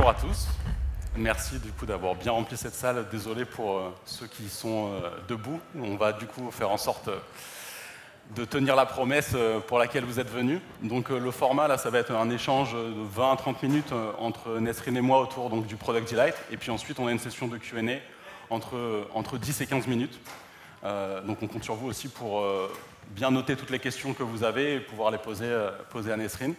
bonjour à tous. Merci du coup d'avoir bien rempli cette salle. Désolé pour ceux qui sont debout. On va du coup faire en sorte de tenir la promesse pour laquelle vous êtes venus. Donc le format là, ça va être un échange de 20 à 30 minutes entre Nesrine et moi autour donc, du Product Delight. Et puis ensuite, on a une session de Q&A entre 10 et 15 minutes. Donc on compte sur vous aussi pour bien noter toutes les questions que vous avez et pouvoir les poser à Nesrine.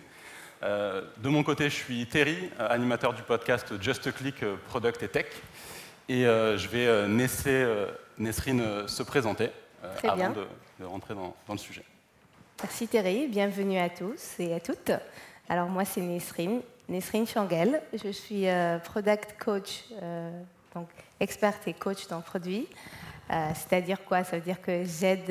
De mon côté, je suis Terry, animateur du podcast Just a Click, Product et Tech. Et je vais laisser Nesrine se présenter avant de rentrer dans le sujet. Merci Terry, bienvenue à tous et à toutes. Alors moi c'est Nesrine Changuel, je suis Product Coach, donc experte et coach dans le produit. C'est-à-dire quoi? Ça veut dire que j'aide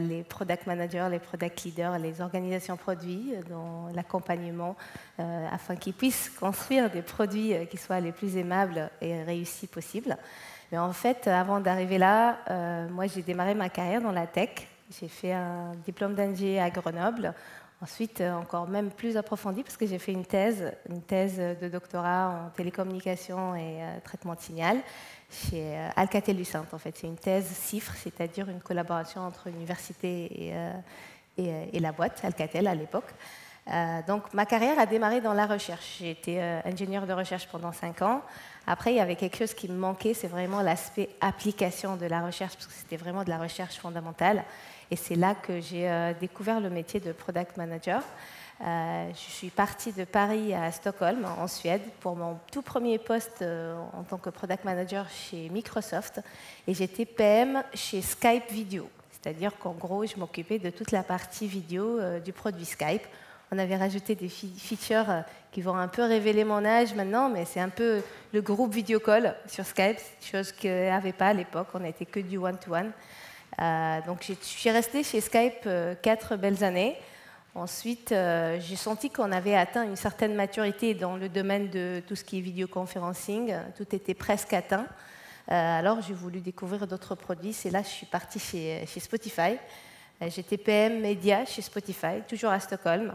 les product managers, les product leaders, les organisations produits dans l'accompagnement afin qu'ils puissent construire des produits qui soient les plus aimables et réussis possibles. Mais en fait, avant d'arriver là, moi j'ai démarré ma carrière dans la tech. J'ai fait un diplôme d'ingé à Grenoble. Ensuite, encore même plus approfondi parce que j'ai fait une thèse de doctorat en télécommunication et traitement de signal chez Alcatel-Lucent. En fait, c'est une thèse CIFRE, c'est-à-dire une collaboration entre l'université et la boîte Alcatel à l'époque. Donc, ma carrière a démarré dans la recherche. J'ai été ingénieure de recherche pendant 5 ans. Après, il y avait quelque chose qui me manquait, c'est vraiment l'aspect application de la recherche, parce que c'était vraiment de la recherche fondamentale. Et c'est là que j'ai découvert le métier de Product Manager. Je suis partie de Paris à Stockholm, en Suède, pour mon tout premier poste en tant que Product Manager chez Microsoft. Et j'étais PM chez Skype Video. C'est-à-dire qu'en gros, je m'occupais de toute la partie vidéo du produit Skype. On avait rajouté des features qui vont un peu révéler mon âge maintenant, mais c'est un peu le groupe video call sur Skype, chose qu'il n'y avait pas à l'époque, on n'était que du one-to-one. Donc je suis restée chez Skype 4 belles années. Ensuite, j'ai senti qu'on avait atteint une certaine maturité dans le domaine de tout ce qui est vidéoconferencing. Tout était presque atteint. Alors j'ai voulu découvrir d'autres produits. C'est là que je suis partie chez Spotify. J'étais PM média chez Spotify, toujours à Stockholm.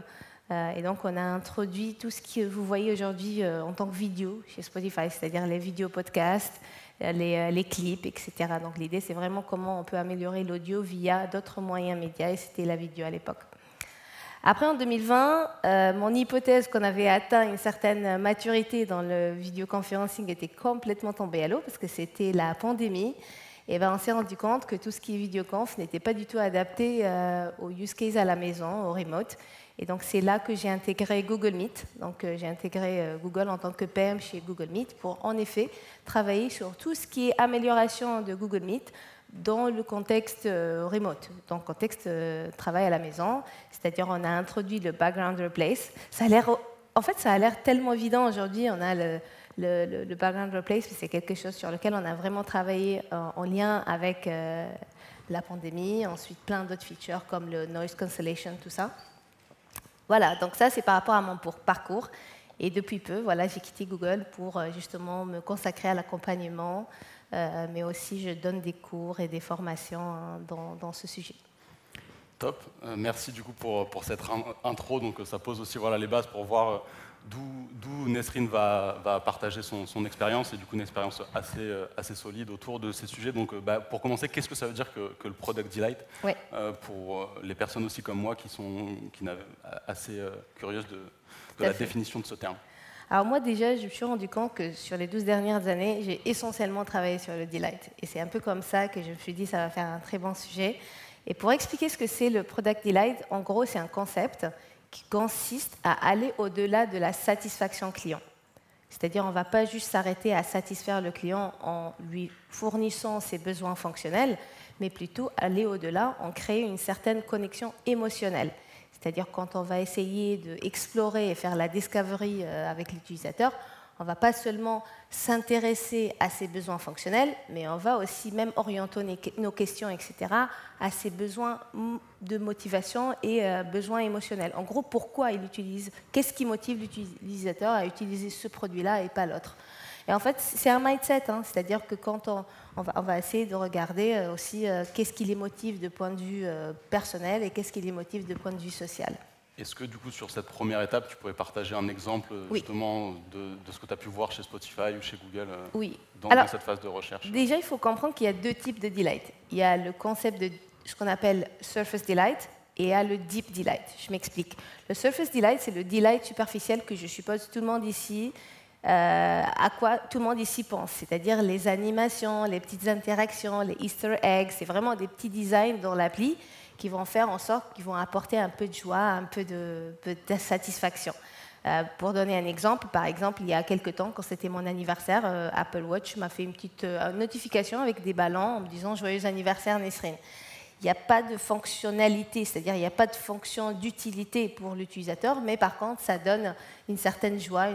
Et donc, on a introduit tout ce que vous voyez aujourd'hui en tant que vidéo chez Spotify, c'est-à-dire les vidéos podcasts, les clips, etc. Donc, l'idée, c'est vraiment comment on peut améliorer l'audio via d'autres moyens médias, et c'était la vidéo à l'époque. Après, en 2020, mon hypothèse qu'on avait atteint une certaine maturité dans le vidéoconferencing était complètement tombée à l'eau, parce que c'était la pandémie. Et ben, on s'est rendu compte que tout ce qui est vidéoconf n'était pas du tout adapté au use case à la maison, au remote. Et donc, c'est là que j'ai intégré Google Meet. Donc, j'ai intégré Google en tant que PM chez Google Meet pour, en effet, travailler sur tout ce qui est amélioration de Google Meet dans le contexte remote, dans le contexte travail à la maison. C'est-à-dire, on a introduit le background replace. En fait, ça a l'air tellement évident aujourd'hui. On a le background replace, c'est quelque chose sur lequel on a vraiment travaillé en lien avec la pandémie. Ensuite, plein d'autres features comme le noise cancellation, tout ça. Voilà, donc ça, c'est par rapport à mon parcours. Et depuis peu, voilà, j'ai quitté Google pour justement me consacrer à l'accompagnement, mais aussi je donne des cours et des formations dans ce sujet. Top, merci du coup pour cette intro. Donc ça pose aussi voilà, les bases pour voir d'où Nesrine va partager son expérience, et du coup une expérience assez solide autour de ces sujets. Donc pour commencer, qu'est-ce que ça veut dire que le Product Delight pour les personnes aussi comme moi qui sont assez curieuses de la définition de ce terme? Alors moi déjà, je me suis rendu compte que sur les 12 dernières années, j'ai essentiellement travaillé sur le Delight. Et c'est un peu comme ça que je me suis dit ça va faire un très bon sujet. Et pour expliquer ce que c'est le Product Delight, en gros, c'est un concept qui consiste à aller au-delà de la satisfaction client. C'est-à-dire, on ne va pas juste s'arrêter à satisfaire le client en lui fournissant ses besoins fonctionnels, mais plutôt aller au-delà en créant une certaine connexion émotionnelle. C'est-à-dire, quand on va essayer d'explorer et faire la discovery avec l'utilisateur, on ne va pas seulement s'intéresser à ses besoins fonctionnels, mais on va aussi même orienter nos questions, etc., à ses besoins de motivation et besoins émotionnels. En gros, pourquoi il utilise, qu'est-ce qui motive l'utilisateur à utiliser ce produit-là et pas l'autre? Et en fait, c'est un mindset, hein, c'est-à-dire que quand on va essayer de regarder aussi qu'est-ce qui les motive de point de vue personnel et qu'est-ce qui les motive de point de vue social. Est-ce que du coup, sur cette première étape, tu pourrais partager un exemple justement de ce que tu as pu voir chez Spotify ou chez Google dans cette phase de recherche? Déjà, il faut comprendre qu'il y a deux types de delight. Il y a le concept de ce qu'on appelle surface delight et il y a le deep delight. Je m'explique. Le surface delight, c'est le delight superficiel que je suppose tout le monde ici, à quoi tout le monde ici pense, c'est-à-dire les animations, les petites interactions, les Easter eggs, c'est vraiment des petits designs dans l'appli qui vont faire en sorte qu'ils vont apporter un peu de joie, un peu de satisfaction. Pour donner un exemple, par exemple, il y a quelques temps, quand c'était mon anniversaire, Apple Watch m'a fait une petite notification avec des ballons en me disant « Joyeux anniversaire Nesrine ». Il n'y a pas de fonctionnalité, c'est-à-dire il n'y a pas de fonction d'utilité pour l'utilisateur, mais par contre, ça donne une certaine joie,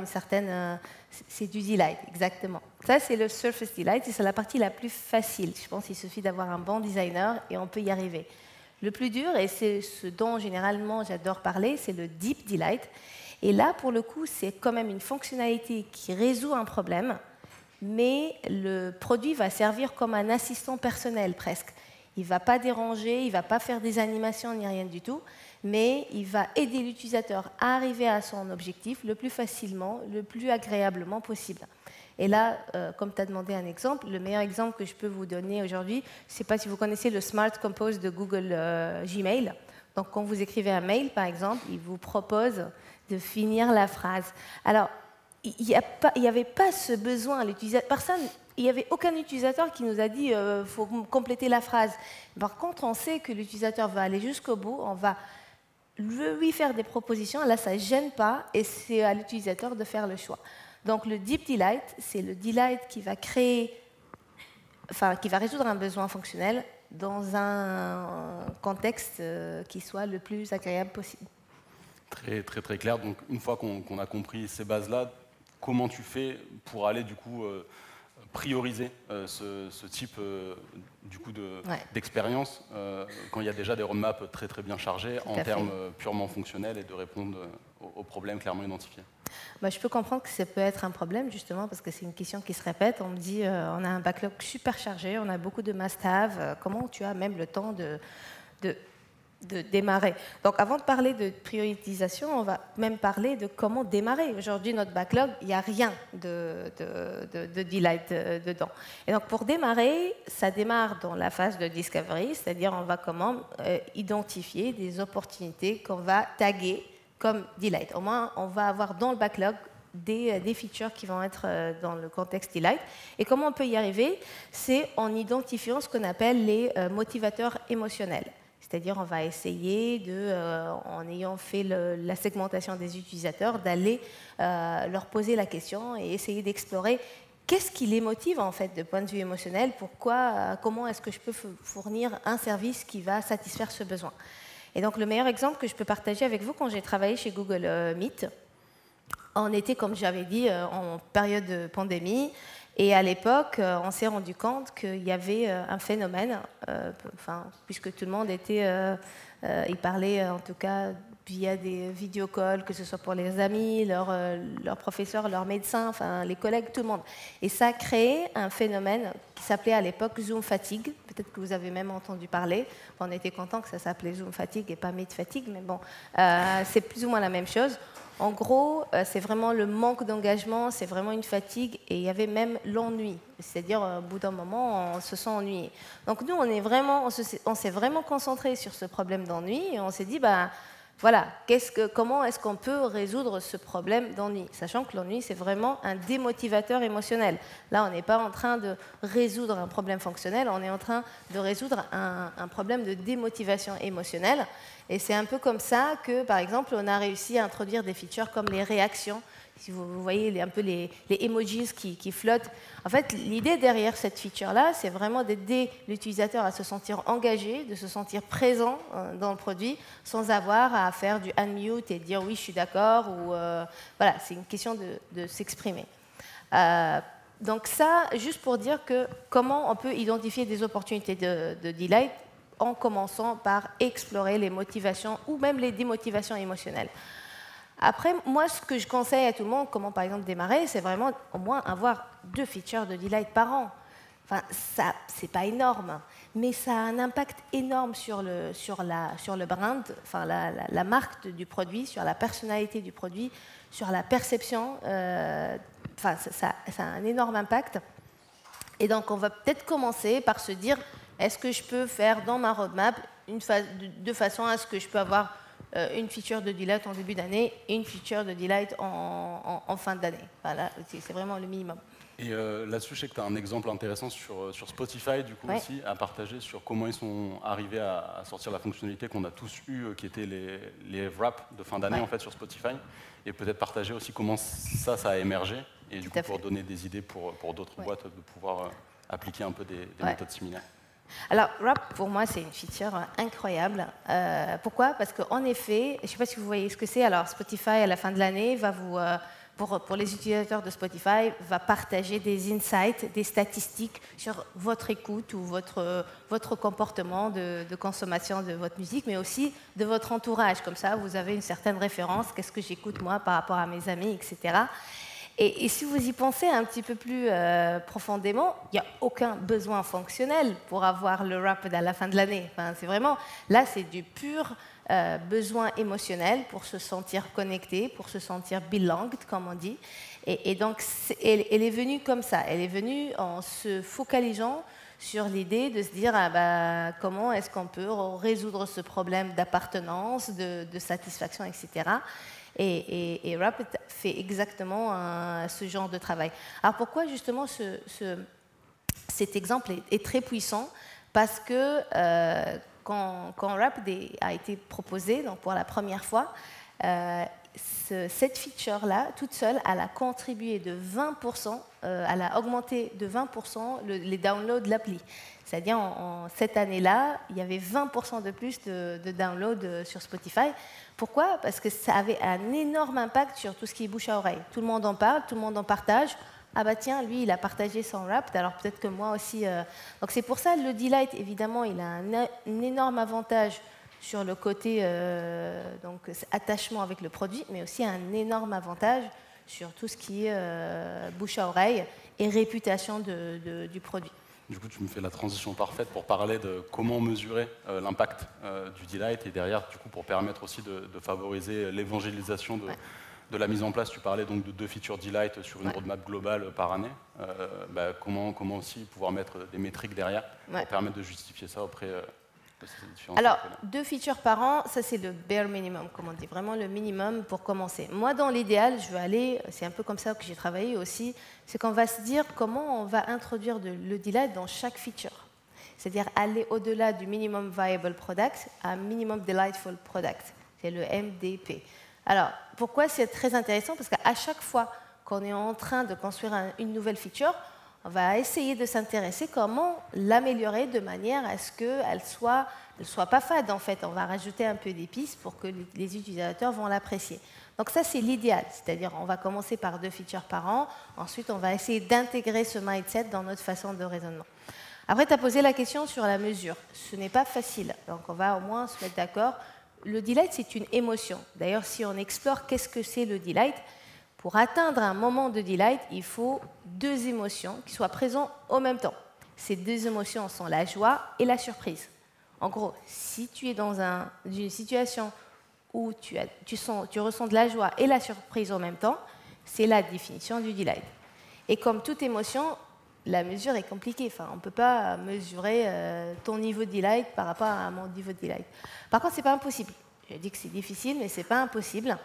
c'est du delight, exactement. Ça, c'est le Surface Delight, et c'est la partie la plus facile. Je pense qu'il suffit d'avoir un bon designer et on peut y arriver. Le plus dur, et c'est ce dont généralement j'adore parler, c'est le Deep Delight. Et là, pour le coup, c'est quand même une fonctionnalité qui résout un problème, mais le produit va servir comme un assistant personnel presque. Il ne va pas déranger, il ne va pas faire des animations ni rien du tout, mais il va aider l'utilisateur à arriver à son objectif le plus facilement, le plus agréablement possible. Et là, comme tu as demandé un exemple, le meilleur exemple que je peux vous donner aujourd'hui, je ne sais pas si vous connaissez le Smart Compose de Google Gmail. Donc, quand vous écrivez un mail, par exemple, il vous propose de finir la phrase. Alors, il n'y avait pas ce besoin. Il n'y avait aucun utilisateur qui nous a dit « faut compléter la phrase ». Par contre, on sait que l'utilisateur va aller jusqu'au bout, on va lui faire des propositions, là, ça ne gêne pas, et c'est à l'utilisateur de faire le choix. Donc, le Deep Delight, c'est le delight qui va qui va résoudre un besoin fonctionnel dans un contexte qui soit le plus agréable possible. Très, très, très clair. Donc, une fois qu'on a compris ces bases-là, comment tu fais pour aller, du coup, prioriser ce type d'expérience quand il y a déjà des roadmaps très, très bien chargés en termes purement fonctionnels et de répondre aux problèmes clairement identifiés? Je peux comprendre que ça peut être un problème, justement, parce que c'est une question qui se répète. On me dit, on a un backlog super chargé, on a beaucoup de must-have. Comment tu as même le temps de démarrer? Donc, avant de parler de priorisation, on va même parler de comment démarrer. Aujourd'hui, notre backlog, il n'y a rien de delight dedans. Et donc, pour démarrer, ça démarre dans la phase de discovery, c'est-à-dire on va identifier des opportunités qu'on va taguer comme delight. Au moins, on va avoir dans le backlog des features qui vont être dans le contexte delight. Et comment on peut y arriver? C'est en identifiant ce qu'on appelle les motivateurs émotionnels. C'est-à-dire, on va essayer, en ayant fait la segmentation des utilisateurs, d'aller leur poser la question et essayer d'explorer qu'est-ce qui les motive, en fait, de point de vue émotionnel, comment est-ce que je peux fournir un service qui va satisfaire ce besoin. Et donc, le meilleur exemple que je peux partager avec vous, quand j'ai travaillé chez Google Meet, on était, comme j'avais dit, en période de pandémie. Et à l'époque, on s'est rendu compte qu'il y avait un phénomène, puisque tout le monde il parlait en tout cas via des vidéocalls, que ce soit pour les amis, leurs professeurs, leurs médecins, les collègues, tout le monde. Et ça a créé un phénomène qui s'appelait à l'époque Zoom fatigue. Peut-être que vous avez même entendu parler. On était content que ça s'appelait Zoom fatigue et pas Meet fatigue, mais bon, c'est plus ou moins la même chose. En gros, c'est vraiment le manque d'engagement, c'est vraiment une fatigue, et il y avait même l'ennui. C'est-à-dire, au bout d'un moment, on se sent ennuyé. Donc nous, on s'est vraiment concentré sur ce problème d'ennui, et on s'est dit, voilà, comment est-ce qu'on peut résoudre ce problème d'ennui? Sachant que l'ennui, c'est vraiment un démotivateur émotionnel. Là, on n'est pas en train de résoudre un problème fonctionnel, on est en train de résoudre un problème de démotivation émotionnelle. Et c'est un peu comme ça que, par exemple, on a réussi à introduire des features comme les réactions. Si vous voyez un peu les emojis qui flottent. En fait, l'idée derrière cette feature-là, c'est vraiment d'aider l'utilisateur à se sentir engagé, de se sentir présent dans le produit, sans avoir à faire du unmute et dire oui, je suis d'accord, ou voilà, c'est une question de s'exprimer. Donc ça, juste pour dire comment on peut identifier des opportunités de delight en commençant par explorer les motivations ou même les démotivations émotionnelles. Après, moi, ce que je conseille à tout le monde, comment par exemple démarrer, c'est vraiment au moins avoir 2 features de delight par an. enfin, c'est pas énorme, mais ça a un impact énorme sur le brand, enfin, la marque du produit, sur la personnalité du produit, sur la perception. Enfin, ça a un énorme impact. Et donc, on va peut-être commencer par se dire, est-ce que je peux faire dans ma roadmap de façon à ce que je peux avoir une feature de delight en début d'année et une feature de delight en fin d'année. Voilà, c'est vraiment le minimum. Et là-dessus, je sais que tu as un exemple intéressant sur Spotify, du coup, aussi, à partager sur comment ils sont arrivés à sortir la fonctionnalité qu'on a tous eue, qui étaient les wraps de fin d'année, en fait, sur Spotify. Et peut-être partager aussi comment ça a émergé, et du coup, pour donner des idées pour d'autres boîtes de pouvoir appliquer un peu des méthodes similaires. Alors, Wrap, pour moi, c'est une feature incroyable. Pourquoi? Parce qu'en effet, je ne sais pas si vous voyez ce que c'est, alors Spotify, à la fin de l'année, va vous... Pour les utilisateurs de Spotify, va partager des insights, des statistiques sur votre écoute ou votre comportement de consommation de votre musique, mais aussi de votre entourage. Comme ça, vous avez une certaine référence, qu'est-ce que j'écoute moi par rapport à mes amis, etc. Et si vous y pensez un petit peu plus profondément, il n'y a aucun besoin fonctionnel pour avoir le wrap à la fin de l'année. Enfin, c'est vraiment, là, c'est du pur besoin émotionnel pour se sentir connecté, pour se sentir belonged, comme on dit. Et donc, elle est venue comme ça. Elle est venue en se focalisant sur l'idée de se dire comment est-ce qu'on peut résoudre ce problème d'appartenance, de satisfaction, etc. Et Wrap fait exactement ce genre de travail. Alors pourquoi justement cet exemple est très puissant? Parce que quand Wrap a été proposé, donc pour la première fois, cette feature-là, toute seule, elle a contribué de 20%, elle a augmenté de 20% les downloads de l'appli. C'est-à-dire, cette année-là, il y avait 20% de plus de downloads sur Spotify. Pourquoi? Parce que ça avait un énorme impact sur tout ce qui est bouche à oreille. Tout le monde en parle, tout le monde en partage. Ah bah tiens, lui, il a partagé son wrap, alors peut-être que moi aussi... Donc c'est pour ça, le delight, évidemment, il a un énorme avantage sur le côté donc, attachement avec le produit, mais aussi un énorme avantage sur tout ce qui est bouche à oreille et réputation du produit. Du coup, tu me fais la transition parfaite pour parler de comment mesurer l'impact du delight et derrière, du coup, pour permettre aussi de favoriser l'évangélisation de la mise en place. Tu parlais donc de 2 features delight sur une roadmap globale par année. Comment aussi pouvoir mettre des métriques derrière pour permettre de justifier ça auprès de ces différents... Alors, 2 features par an, ça c'est le bare minimum, comme on dit, vraiment le minimum pour commencer. Moi, dans l'idéal, je veux aller, c'est un peu comme ça que j'ai travaillé aussi, c'est qu'on va se dire comment on va introduire le delight dans chaque feature. C'est-à-dire aller au-delà du minimum viable product à minimum delightful product. C'est le MDP. Alors, pourquoi c'est très intéressant? Parce qu'à chaque fois qu'on est en train de construire une nouvelle feature, on va essayer de s'intéresser comment l'améliorer de manière à ce qu'elle soit pas fade, en fait. On va rajouter un peu d'épices pour que les utilisateurs vont l'apprécier. Donc ça, c'est l'idéal. C'est-à-dire, on va commencer par 2 features par an. Ensuite, on va essayer d'intégrer ce mindset dans notre façon de raisonnement. Après, tu as posé la question sur la mesure. Ce n'est pas facile. Donc, on va au moins se mettre d'accord. Le delight, c'est une émotion. D'ailleurs, si on explore qu'est-ce que c'est le delight, pour atteindre un moment de delight, il faut 2 émotions qui soient présentes au même temps. Ces 2 émotions sont la joie et la surprise. En gros, si tu es dans une situation où tu ressens de la joie et la surprise en même temps, c'est la définition du delight. Et comme toute émotion, la mesure est compliquée. Enfin, on ne peut pas mesurer ton niveau de delight par rapport à mon niveau de delight. Par contre, ce n'est pas impossible. Je dis que c'est difficile, mais ce n'est pas impossible.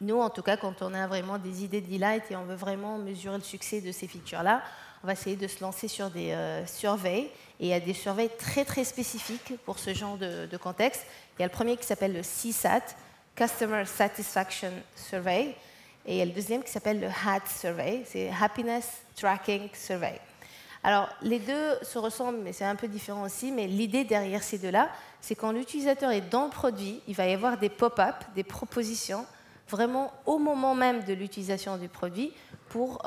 Nous, en tout cas, quand on a vraiment des idées de delight et on veut vraiment mesurer le succès de ces features-là, on va essayer de se lancer sur des surveys. Et il y a des surveys très, très spécifiques pour ce genre de contexte. Il y a le premier qui s'appelle le CSAT, Customer Satisfaction Survey. Et il y a le deuxième qui s'appelle le HAT Survey, c'est Happiness Tracking Survey. Alors, les deux se ressemblent, mais c'est un peu différent aussi. Mais l'idée derrière ces deux-là, c'est quand l'utilisateur est dans le produit, il va y avoir des pop-up, des propositions, vraiment au moment même de l'utilisation du produit pour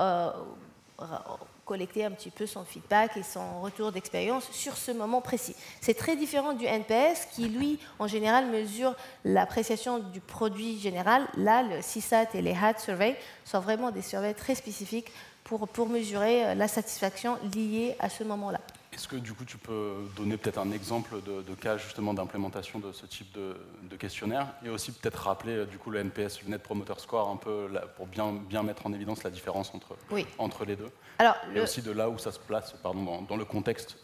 collecter un petit peu son feedback et son retour d'expérience sur ce moment précis. C'est très différent du NPS qui, lui, en général, mesure l'appréciation du produit général. Là, le CSAT et les HAT Survey sont vraiment des surveys très spécifiques pour mesurer la satisfaction liée à ce moment-là. Est-ce que du coup tu peux donner peut-être un exemple de cas justement d'implémentation de ce type de questionnaire et aussi peut-être rappeler du coup le NPS, le Net Promoter Score, un peu pour bien mettre en évidence la différence entre les deux. Alors, et aussi de là où ça se place dans le contexte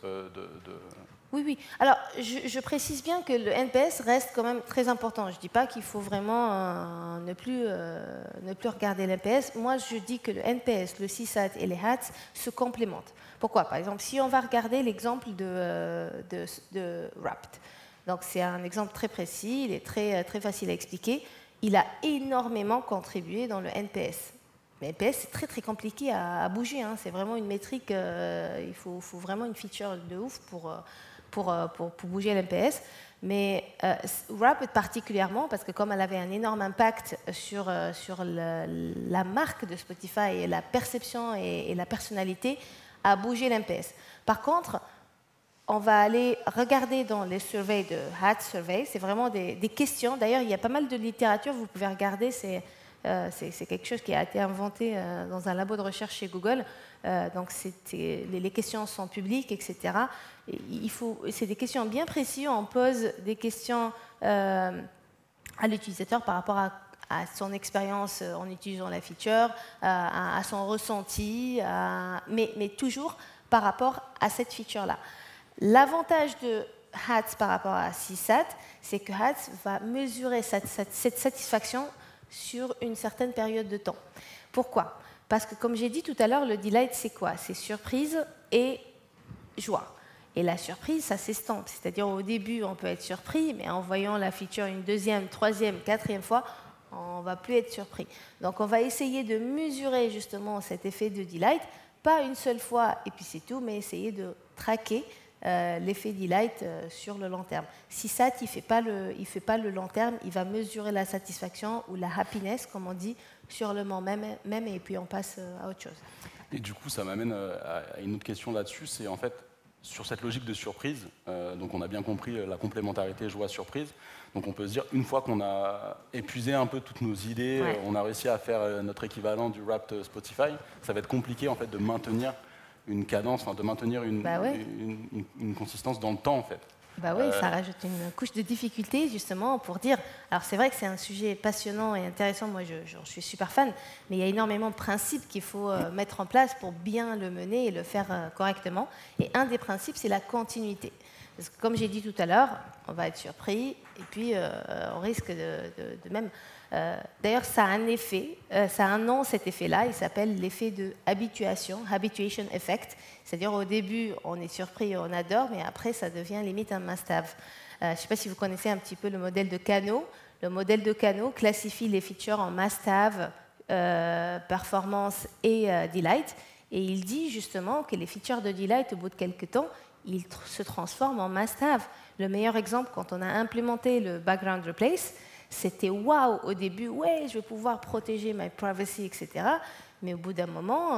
Oui, oui. Alors, je précise bien que le NPS reste quand même très important. Je ne dis pas qu'il faut vraiment ne plus regarder l'NPS. Moi, je dis que le NPS, le CSAT et les HATS se complémentent. Pourquoi? Par exemple, si on va regarder l'exemple de Wrapped, donc c'est un exemple très précis, il est très facile à expliquer. Il a énormément contribué dans le NPS. Le NPS, c'est très compliqué à bouger. Hein. C'est vraiment une métrique, il faut vraiment une feature de ouf pour bouger l'NPS. Mais Wrapped particulièrement, parce que comme elle avait un énorme impact sur la marque de Spotify et la perception et la personnalité, a bougé l'NPS. Par contre, on va aller regarder dans les surveys de HAT Survey, c'est vraiment des questions. D'ailleurs, il y a pas mal de littérature, vous pouvez regarder, c'est quelque chose qui a été inventé dans un labo de recherche chez Google. Donc les questions sont publiques, etc. C'est des questions bien précises. On pose des questions à l'utilisateur par rapport à son expérience en utilisant la feature, à son ressenti, mais toujours par rapport à cette feature-là. L'avantage de HATS par rapport à CSAT, c'est que HATS va mesurer cette satisfaction sur une certaine période de temps. Pourquoi? Parce que, comme j'ai dit tout à l'heure, le delight, c'est quoi? C'est surprise et joie. Et la surprise, ça s'estompe. C'est-à-dire, au début, on peut être surpris, mais en voyant la feature une deuxième, troisième, quatrième fois, on ne va plus être surpris. Donc, on va essayer de mesurer justement cet effet de delight, pas une seule fois et puis c'est tout, mais essayer de traquer l'effet delight sur le long terme. CSAT, il ne fait pas le long terme, il va mesurer la satisfaction ou la happiness, comme on dit, sur le moment même et puis on passe à autre chose. Et du coup, ça m'amène à une autre question là-dessus, c'est en fait, sur cette logique de surprise, donc on a bien compris la complémentarité joie-surprise, donc on peut se dire, une fois qu'on a épuisé un peu toutes nos idées, Ouais. On a réussi à faire notre équivalent du Wrapped Spotify, ça va être compliqué en fait de maintenir une cadence, enfin, de maintenir une consistance dans le temps en fait. Bah oui, ça rajoute une couche de difficulté justement pour dire. Alors c'est vrai que c'est un sujet passionnant et intéressant, moi je suis super fan, mais il y a énormément de principes qu'il faut mettre en place pour bien le mener et le faire correctement. Et un des principes, c'est la continuité. Parce que comme j'ai dit tout à l'heure, on va être surpris et puis on risque de même. D'ailleurs, ça a un effet, ça a un nom cet effet-là, il s'appelle l'effet de habituation, habituation effect. C'est-à-dire au début, on est surpris, on adore, mais après, ça devient limite un must-have. Je ne sais pas si vous connaissez un petit peu le modèle de Kano. Le modèle de Kano classifie les features en must-have, performance et delight. Et il dit justement que les features de delight, au bout de quelques temps, ils se transforment en must-have. Le meilleur exemple, quand on a implémenté le background replace, c'était waouh au début, ouais, je vais pouvoir protéger my privacy, etc. Mais au bout d'un moment,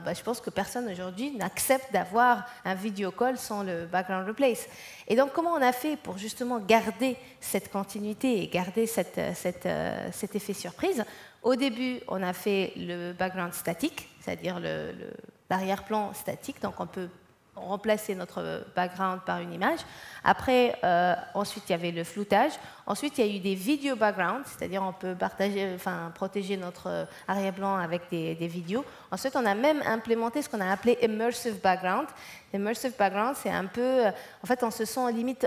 je pense que personne aujourd'hui n'accepte d'avoir un video call sans le background replace. Et donc, comment on a fait pour justement garder cette continuité et garder cet effet surprise? Au début, on a fait le background statique, c'est-à-dire l'arrière-plan statique, donc on peut remplacer notre background par une image. Après, ensuite, il y avait le floutage. Ensuite, il y a eu des video backgrounds, c'est-à-dire on peut protéger notre arrière-plan avec des vidéos. Ensuite, on a même implémenté ce qu'on a appelé immersive background. Immersive background, c'est un peu, en fait, on se sent limite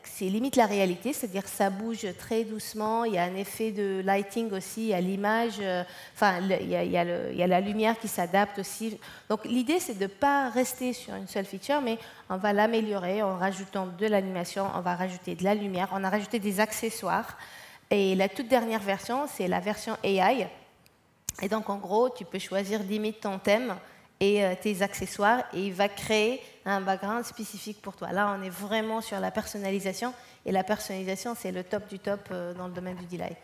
c'est limite la réalité, c'est-à-dire ça bouge très doucement. Il y a un effet de lighting aussi à l'image. Il y a la lumière qui s'adapte aussi. Donc, l'idée, c'est de ne pas rester sur une seule feature, mais on va l'améliorer en rajoutant de l'animation, on va rajouter de la lumière, on a rajouté des accessoires. Et la toute dernière version, c'est la version AI. Et donc, en gros, tu peux choisir limite ton thème et tes accessoires, et il va créer un background spécifique pour toi. Là, on est vraiment sur la personnalisation, et la personnalisation, c'est le top du top dans le domaine du delight.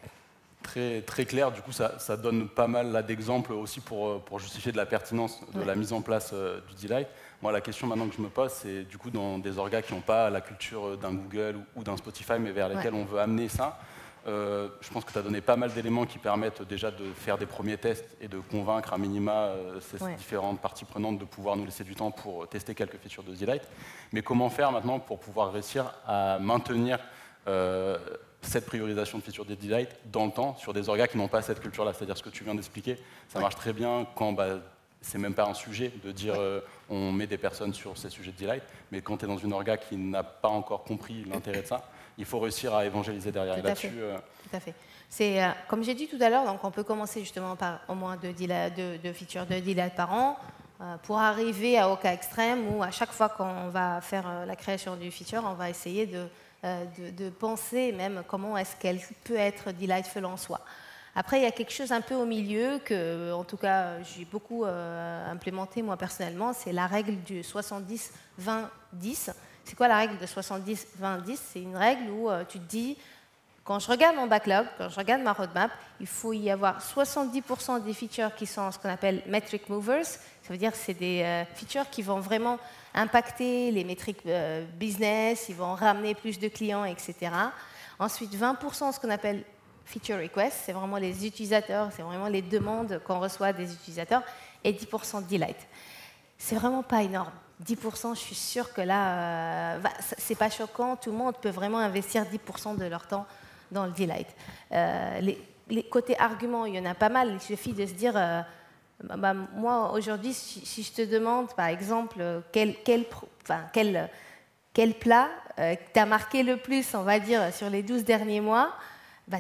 Très, très clair, du coup ça donne pas mal d'exemples aussi pour justifier de la pertinence de la mise en place du delight. Moi, la question maintenant que je me pose, c'est du coup dans des orgas qui n'ont pas la culture d'un Google ou d'un Spotify, mais vers lesquels on veut amener ça, Je pense que tu as donné pas mal d'éléments qui permettent déjà de faire des premiers tests et de convaincre à minima ces différentes parties prenantes de pouvoir nous laisser du temps pour tester quelques features de Delight. Mais comment faire maintenant pour pouvoir réussir à maintenir cette priorisation de features de Delight dans le temps sur des orgas qui n'ont pas cette culture-là? C'est-à-dire ce que tu viens d'expliquer, ça marche très bien quand c'est même pas un sujet de dire on met des personnes sur ces sujets de Delight, mais quand tu es dans une orga qui n'a pas encore compris l'intérêt de ça, il faut réussir à évangéliser derrière. Tout à fait. C'est, comme j'ai dit tout à l'heure, donc on peut commencer justement par au moins deux features de Delight par an pour arriver au cas extrême où à chaque fois qu'on va faire la création du feature, on va essayer de penser même comment est-ce qu'elle peut être delightful en soi. Après, il y a quelque chose un peu au milieu que, en tout cas, j'ai beaucoup implémenté moi personnellement, c'est la règle du 70-20-10. C'est quoi la règle de 70-20-10? C'est une règle où tu te dis, quand je regarde mon backlog, quand je regarde ma roadmap, il faut y avoir 70% des features qui sont ce qu'on appelle metric movers. Ça veut dire que c'est des features qui vont vraiment impacter les métriques business, ils vont ramener plus de clients, etc. Ensuite, 20% ce qu'on appelle feature requests, c'est vraiment les utilisateurs, c'est vraiment les demandes qu'on reçoit des utilisateurs, et 10% de delight. C'est vraiment pas énorme. 10%, je suis sûre que là, c'est pas choquant, tout le monde peut vraiment investir 10% de leur temps dans le delight. Les côtés arguments, il y en a pas mal, il suffit de se dire, moi aujourd'hui, si je te demande par exemple quel plat t'a marqué le plus, on va dire, sur les 12 derniers mois,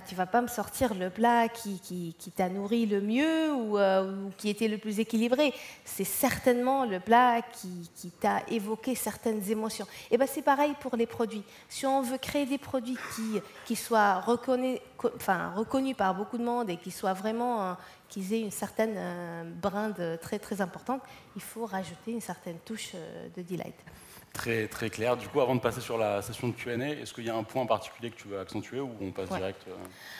tu ne vas pas me sortir le plat qui t'a nourri le mieux ou qui était le plus équilibré. C'est certainement le plat qui t'a évoqué certaines émotions. Et c'est pareil pour les produits. Si on veut créer des produits qui soient reconnus par beaucoup de monde et qui soient vraiment, qu'ils aient une certaine brinde très, très importante, il faut rajouter une certaine touche de delight. Très, très clair. Du coup, avant de passer sur la session de Q&A, est-ce qu'il y a un point en particulier que tu veux accentuer ou on passe direct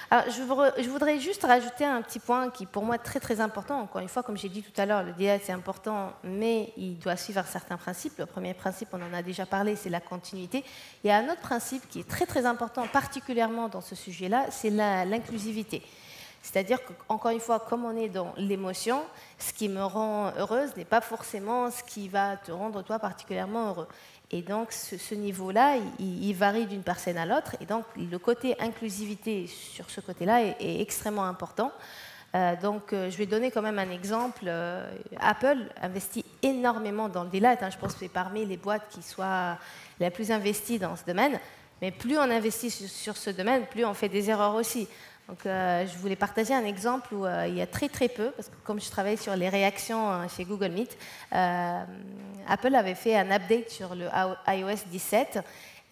Alors, je voudrais juste rajouter un petit point qui, pour moi, est très, très important. Encore une fois, comme j'ai dit tout à l'heure, le delight, c'est important, mais il doit suivre certains principes. Le premier principe, on en a déjà parlé, c'est la continuité. Il y a un autre principe qui est très, très important, particulièrement dans ce sujet-là, c'est l'inclusivité. C'est-à-dire qu'encore une fois, comme on est dans l'émotion, ce qui me rend heureuse n'est pas forcément ce qui va te rendre toi particulièrement heureux. Et donc ce niveau-là, il varie d'une personne à l'autre. Et donc le côté inclusivité sur ce côté-là est extrêmement important. Je vais donner quand même un exemple. Apple investit énormément dans le delight. Je pense que c'est parmi les boîtes qui soient les plus investies dans ce domaine. Mais plus on investit sur ce domaine, plus on fait des erreurs aussi. Donc, je voulais partager un exemple où il y a très très peu, parce que comme je travaille sur les réactions chez Google Meet, Apple avait fait un update sur le iOS 17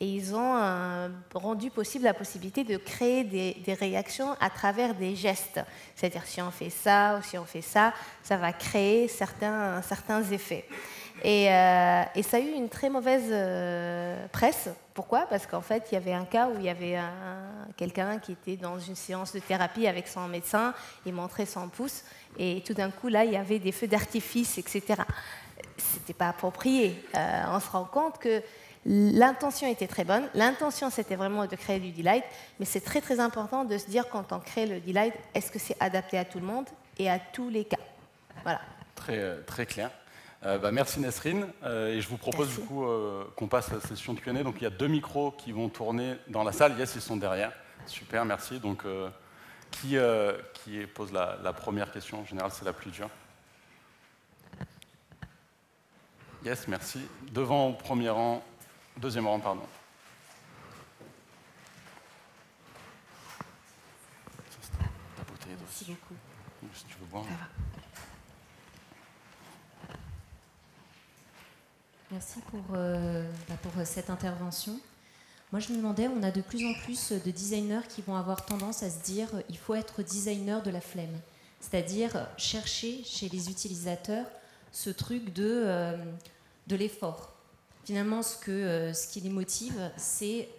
et ils ont rendu possible la possibilité de créer des réactions à travers des gestes. C'est-à-dire si on fait ça ou si on fait ça, ça va créer certains effets. Et ça a eu une très mauvaise presse. Pourquoi? Parce qu'en fait, il y avait un cas où il y avait quelqu'un qui était dans une séance de thérapie avec son médecin, il montrait son pouce, et tout d'un coup, là, il y avait des feux d'artifice, etc. C'était pas approprié. On se rend compte que l'intention était très bonne. L'intention, c'était vraiment de créer du delight, mais c'est très, très important de se dire, quand on crée le delight, est-ce que c'est adapté à tout le monde et à tous les cas? Voilà. Très, très clair. Merci Nesrine, et je vous propose du coup qu'on passe à la session de Q&A. Donc il y a 2 micros qui vont tourner dans la salle. Yes, ils sont derrière. Super, merci. Donc qui pose la première question? En général, c'est la plus dure. Yes, merci. Devant au premier rang, deuxième rang, pardon. Merci beaucoup. Si tu veux boire. Ça va. Merci pour cette intervention. Moi, je me demandais, on a de plus en plus de designers qui vont avoir tendance à se dire il faut être designer de la flemme. C'est-à-dire chercher chez les utilisateurs ce truc de l'effort. Finalement, ce qui les motive, c'est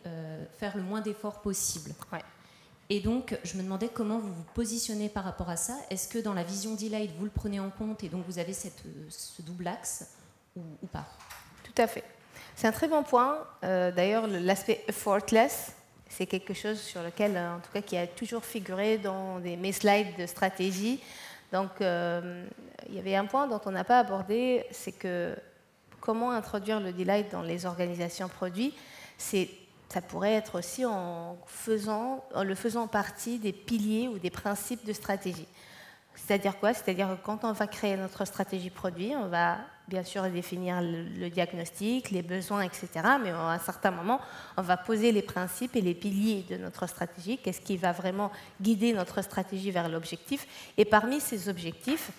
faire le moins d'efforts possible. Ouais. Et donc, je me demandais comment vous vous positionnez par rapport à ça. Est-ce que dans la vision Delight, vous le prenez en compte et donc vous avez ce double axe ou pas? Tout à fait. C'est un très bon point. D'ailleurs, l'aspect effortless, C'est quelque chose sur lequel, en tout cas, qui a toujours figuré dans mes slides de stratégie. Donc, il y avait un point dont on n'a pas abordé, c'est que comment introduire le delight dans les organisations produits, ça pourrait être aussi en le faisant partie des piliers ou des principes de stratégie. C'est-à-dire quoi? C'est-à-dire que quand on va créer notre stratégie produit, on va bien sûr définir le diagnostic, les besoins, etc. Mais à un certain moment, on va poser les principes et les piliers de notre stratégie. Qu'est-ce qui va vraiment guider notre stratégie vers l'objectif? Et parmi ces objectifs,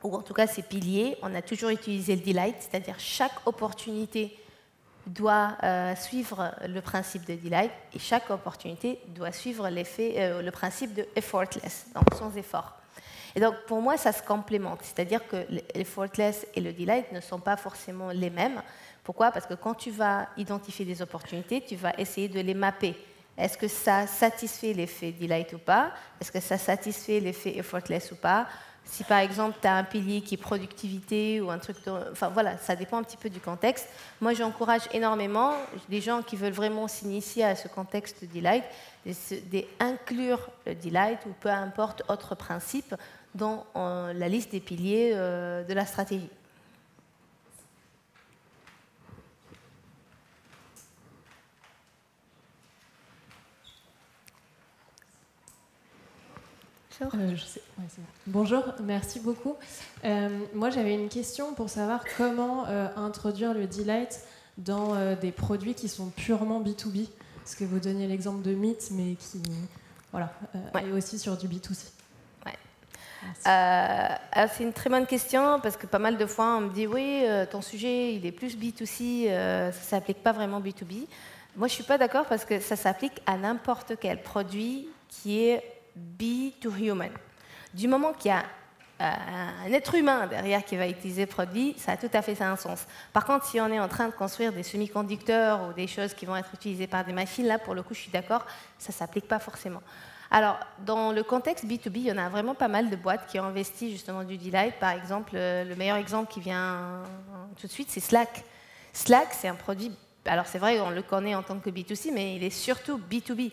ou en tout cas ces piliers, on a toujours utilisé le delight, c'est-à-dire chaque opportunité doit suivre le principe de delight et chaque opportunité doit suivre le principe de effortless, donc sans effort. Et donc pour moi ça se complémente, c'est-à-dire que l'effortless et le delight ne sont pas forcément les mêmes. Pourquoi? Parce que quand tu vas identifier des opportunités, tu vas essayer de les mapper. Est-ce que ça satisfait l'effet delight ou pas? Est-ce que ça satisfait l'effet effortless ou pas? Si par exemple tu as un pilier qui est productivité ou un truc, enfin voilà, ça dépend un petit peu du contexte. Moi j'encourage énormément des gens qui veulent vraiment s'initier à ce contexte de delight, d'inclure le delight ou peu importe autre principe dans la liste des piliers de la stratégie. Bonjour, merci beaucoup. Moi, j'avais une question pour savoir comment introduire le delight dans des produits qui sont purement B2B. Parce que vous donniez l'exemple de Meet, mais qui est aussi sur du B2C. Ouais. C'est une très bonne question, parce que pas mal de fois, on me dit « Oui, ton sujet, il est plus B2C, ça ne s'applique pas vraiment B2B. » Moi, je ne suis pas d'accord, parce que ça s'applique à n'importe quel produit qui est B2Human. Du moment qu'il y a un être humain derrière qui va utiliser le produit, ça a tout à fait un sens. Par contre, si on est en train de construire des semi-conducteurs ou des choses qui vont être utilisées par des machines, là, pour le coup, je suis d'accord, ça ne s'applique pas forcément. Alors, dans le contexte B2B, il y en a vraiment pas mal de boîtes qui ont investi justement du delight. Par exemple, le meilleur exemple qui vient tout de suite, c'est Slack. Slack, c'est un produit, alors c'est vrai, on le connaît en tant que B2C, mais il est surtout B2B.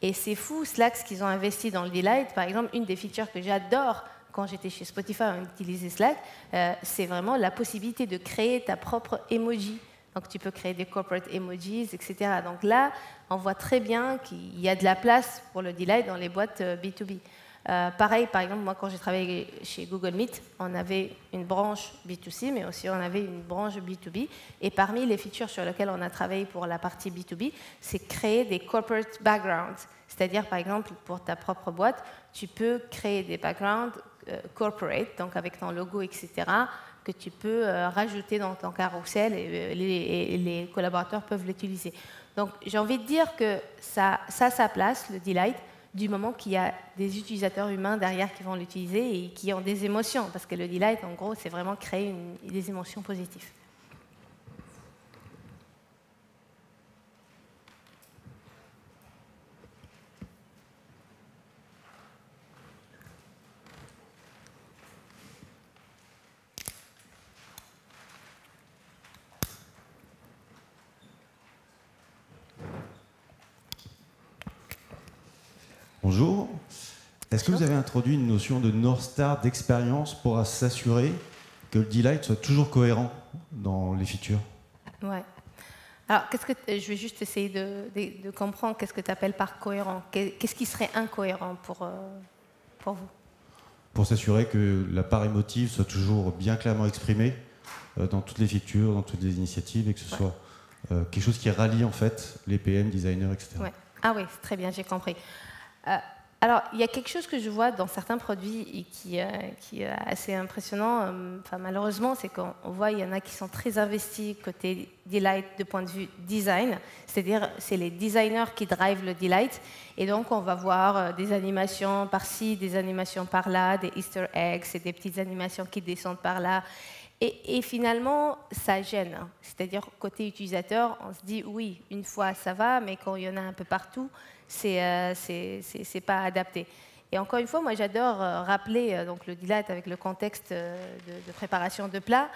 Et c'est fou, Slack, ce qu'ils ont investi dans le delight. Par exemple, une des features que j'adore quand j'étais chez Spotify, on utilisait Slack, c'est vraiment la possibilité de créer ta propre emoji. Donc tu peux créer des corporate emojis, etc. Donc là, on voit très bien qu'il y a de la place pour le delight dans les boîtes B2B. Pareil, par exemple, moi, quand j'ai travaillé chez Google Meet, on avait une branche B2C, mais aussi on avait une branche B2B. Et parmi les features sur lesquelles on a travaillé pour la partie B2B, c'est créer des corporate backgrounds. C'est-à-dire, par exemple, pour ta propre boîte, tu peux créer des backgrounds corporate, donc avec ton logo, etc., que tu peux rajouter dans ton carrousel et les collaborateurs peuvent l'utiliser. Donc, j'ai envie de dire que ça a sa place, le delight, du moment qu'il y a des utilisateurs humains derrière qui vont l'utiliser et qui ont des émotions. Parce que le delight, en gros, c'est vraiment créer des émotions positives. Bonjour. Est-ce que vous avez introduit une notion de North Star d'expérience pour s'assurer que le delight soit toujours cohérent dans les features? Ouais. Alors, je vais juste essayer de comprendre qu'est-ce que tu appelles par cohérent. Qu'est-ce qui serait incohérent pour vous? Pour s'assurer que la part émotive soit toujours bien clairement exprimée dans toutes les features, dans toutes les initiatives, et que ce soit quelque chose qui rallie en fait les PM, designers, etc. Ouais. Ah oui, très bien, j'ai compris. Alors, il y a quelque chose que je vois dans certains produits et qui est assez impressionnant. Enfin, malheureusement, c'est qu'on voit il y en a qui sont très investis côté delight de point de vue design. C'est-à-dire, c'est les designers qui drivent le delight. Et donc, on va voir des animations par-ci, des animations par-là, des Easter eggs, et des petites animations qui descendent par-là. Et finalement, ça gêne. C'est-à-dire, côté utilisateur, on se dit, oui, une fois, ça va, mais quand il y en a un peu partout, c'est pas adapté. Et encore une fois, moi, j'adore rappeler donc, le delight avec le contexte de préparation de plats.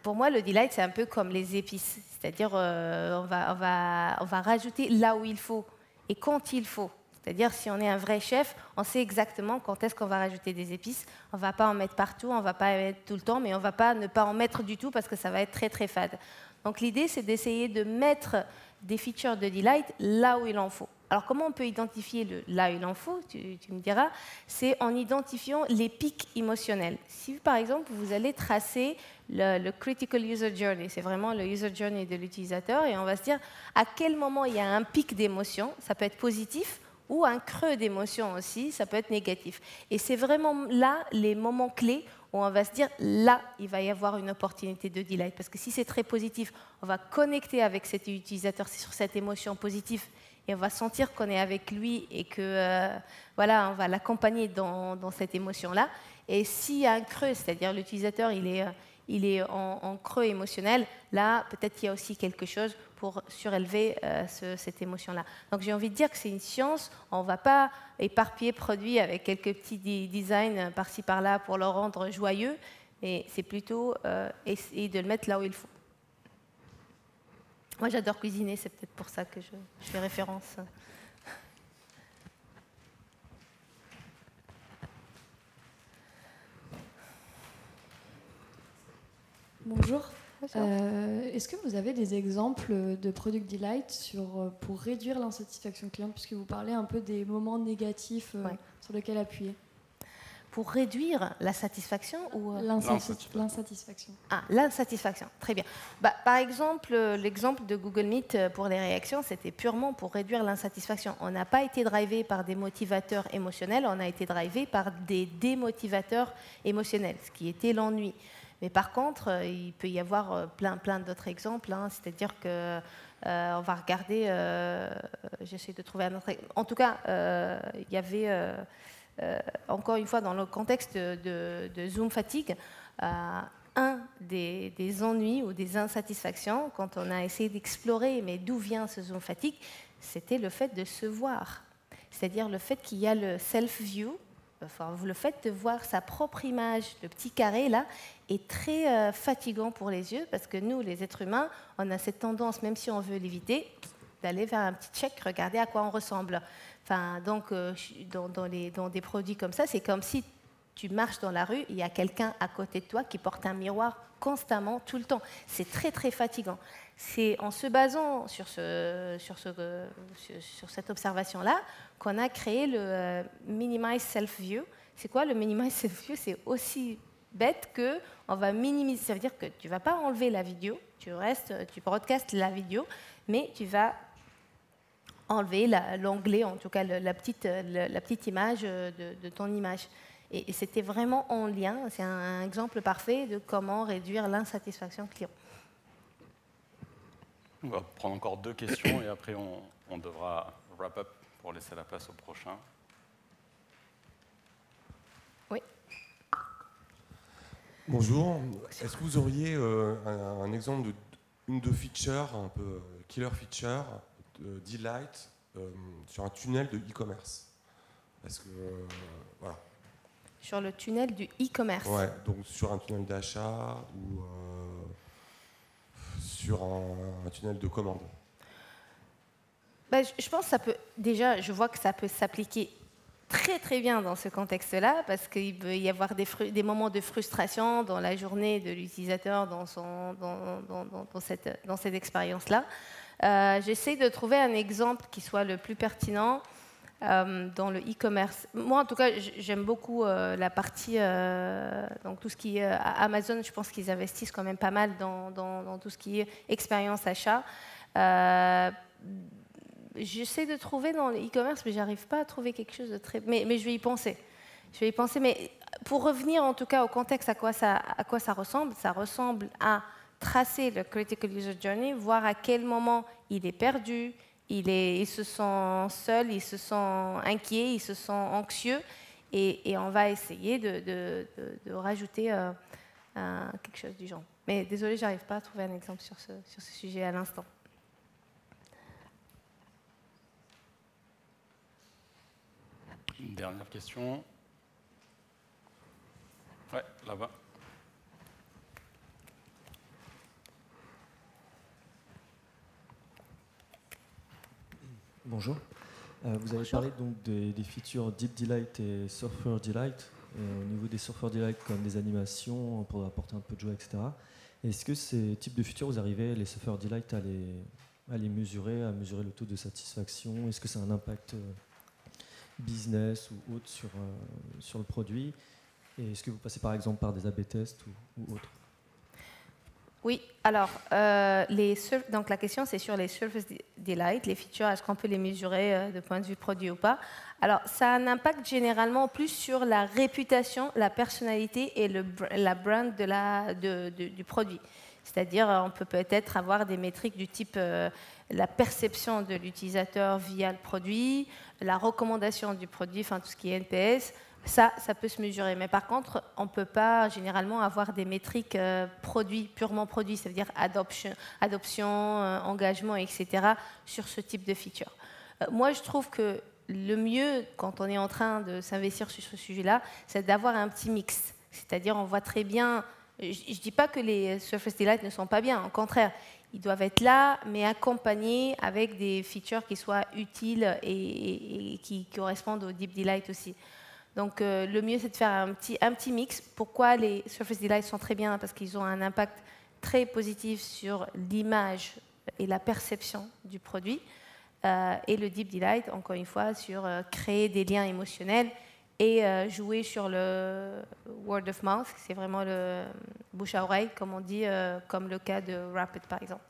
pour moi, le delight, c'est un peu comme les épices. C'est-à-dire, on va rajouter là où il faut et quand il faut. C'est-à-dire, si on est un vrai chef, on sait exactement quand est-ce qu'on va rajouter des épices. On ne va pas en mettre partout, on ne va pas en mettre tout le temps, mais on ne va pas ne pas en mettre du tout parce que ça va être très, très fade. Donc, l'idée, c'est d'essayer de mettre des features de delight là où il en faut. Alors, comment on peut identifier là où il en faut, tu me diras, c'est en identifiant les pics émotionnels. Si, par exemple, vous allez tracer le critical user journey, c'est vraiment le user journey de l'utilisateur, et on va se dire à quel moment il y a un pic d'émotion, ça peut être positif, ou un creux d'émotion aussi, ça peut être négatif. Et c'est vraiment là les moments clés où on va se dire, là, il va y avoir une opportunité de delight. Parce que si c'est très positif, on va connecter avec cet utilisateur sur cette émotion positive, et on va sentir qu'on est avec lui et que voilà, on va l'accompagner dans cette émotion-là. Et s'il y a un creux, c'est-à-dire l'utilisateur il est en creux émotionnel, là peut-être qu'il y a aussi quelque chose pour surélever cette émotion-là. Donc j'ai envie de dire que c'est une science, on ne va pas éparpiller produit avec quelques petits designs par-ci par-là pour le rendre joyeux, mais c'est plutôt essayer de le mettre là où il faut. Moi, j'adore cuisiner, c'est peut-être pour ça que je fais référence. Bonjour. Est-ce que vous avez des exemples de Product Delight pour réduire l'insatisfaction client, puisque vous parlez un peu des moments négatifs sur lesquels appuyer? Pour réduire la satisfaction ou l'insatisfaction. Ah, l'insatisfaction, très bien. Par exemple, l'exemple de Google Meet pour les réactions, c'était purement pour réduire l'insatisfaction. On n'a pas été drivé par des motivateurs émotionnels, on a été drivé par des démotivateurs émotionnels, ce qui était l'ennui. Mais par contre, il peut y avoir plein d'autres exemples, hein, c'est-à-dire que on va regarder, j'essaie de trouver un autre exemple. En tout cas, il y avait... encore une fois, dans le contexte de Zoom fatigue, un des ennuis ou des insatisfactions, quand on a essayé d'explorer mais d'où vient ce Zoom fatigue, c'était le fait de se voir. C'est-à-dire le fait qu'il y a le self-view, enfin, le fait de voir sa propre image, le petit carré là, est très fatigant pour les yeux, parce que nous, les êtres humains, on a cette tendance, même si on veut l'éviter, d'aller vers un petit check, regarder à quoi on ressemble. Enfin, donc, dans des produits comme ça, c'est comme si tu marches dans la rue, il y a quelqu'un à côté de toi qui porte un miroir constamment, tout le temps. C'est très, très fatigant. C'est en se basant sur cette observation-là qu'on a créé le Minimize Self-View. C'est quoi le Minimize Self-View? C'est aussi bête qu'on va minimiser. Ça veut dire que tu ne vas pas enlever la vidéo, tu broadcastes la vidéo, mais tu vas enlever l'onglet, en tout cas la petite image de ton image. Et c'était vraiment en lien, c'est un exemple parfait de comment réduire l'insatisfaction client. On va prendre encore 2 questions et après on devra wrap up pour laisser la place au prochain. Oui. Bonjour. Est-ce que vous auriez un exemple d'une de feature, un peu killer feature, de Delight sur un tunnel de e-commerce? Parce que voilà. Sur le tunnel du e-commerce. Ouais, donc sur un tunnel d'achat ou sur un tunnel de commande. Je pense que ça peut, déjà, je vois que ça peut s'appliquer très très bien dans ce contexte-là, parce qu'il peut y avoir des moments de frustration dans la journée de l'utilisateur dans cette expérience-là. J'essaie de trouver un exemple qui soit le plus pertinent dans le e-commerce. Moi, en tout cas, j'aime beaucoup la partie, donc tout ce qui est Amazon. Je pense qu'ils investissent quand même pas mal dans tout ce qui est expérience achat. J'essaie de trouver dans le e-commerce, mais j'arrive pas à trouver quelque chose de très... Mais je vais y penser. Mais pour revenir en tout cas au contexte, à quoi ça ressemble à tracer le Critical User Journey, voir à quel moment il est perdu, il se sent seul, il se sent inquiet, il se sent anxieux, et on va essayer de rajouter quelque chose du genre. Mais désolé, j'arrive pas à trouver un exemple sur ce sujet à l'instant. Une dernière question. Ouais, là-bas. Bonjour. Vous avez parlé donc des features Deep Delight et Surfer Delight. Au niveau des Surfer Delight, comme des animations pour apporter un peu de joie, etc. Est-ce que ces types de features, vous arrivez, les Surfer Delight, à les mesurer, à mesurer le taux de satisfaction? Est-ce que ça a un impact business ou autre sur le produit? Et est-ce que vous passez par exemple par des A/B tests ou autre? Oui, alors, donc la question c'est sur les Surface Delight, les features, est-ce qu'on peut les mesurer de point de vue produit ou pas? Alors, ça a un impact généralement plus sur la réputation, la personnalité et la brand du produit. C'est-à-dire, on peut peut-être avoir des métriques du type la perception de l'utilisateur via le produit, la recommandation du produit, enfin tout ce qui est NPS. Ça peut se mesurer. Mais par contre, on ne peut pas généralement avoir des métriques purement produits, c'est-à-dire adoption, engagement, etc., sur ce type de feature. Moi, je trouve que le mieux, quand on est en train de s'investir sur ce sujet-là, c'est d'avoir un petit mix. C'est-à-dire, on voit très bien... Je ne dis pas que les Surface Delight ne sont pas bien, au contraire. Ils doivent être là, mais accompagnés avec des features qui soient utiles et qui correspondent au Deep Delight aussi. Donc le mieux, c'est de faire un petit mix. Pourquoi les Surface Delight sont très bien? Parce qu'ils ont un impact très positif sur l'image et la perception du produit. Et le Deep Delight, encore une fois, sur créer des liens émotionnels et jouer sur le word of mouth. C'est vraiment le bouche à oreille, comme on dit, comme le cas de Rapid, par exemple.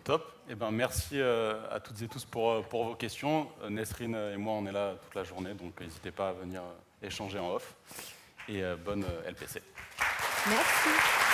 Top. Eh ben, merci à toutes et tous pour vos questions. Nesrine et moi, on est là toute la journée, donc n'hésitez pas à venir échanger en off. Et bonne LPC. Merci.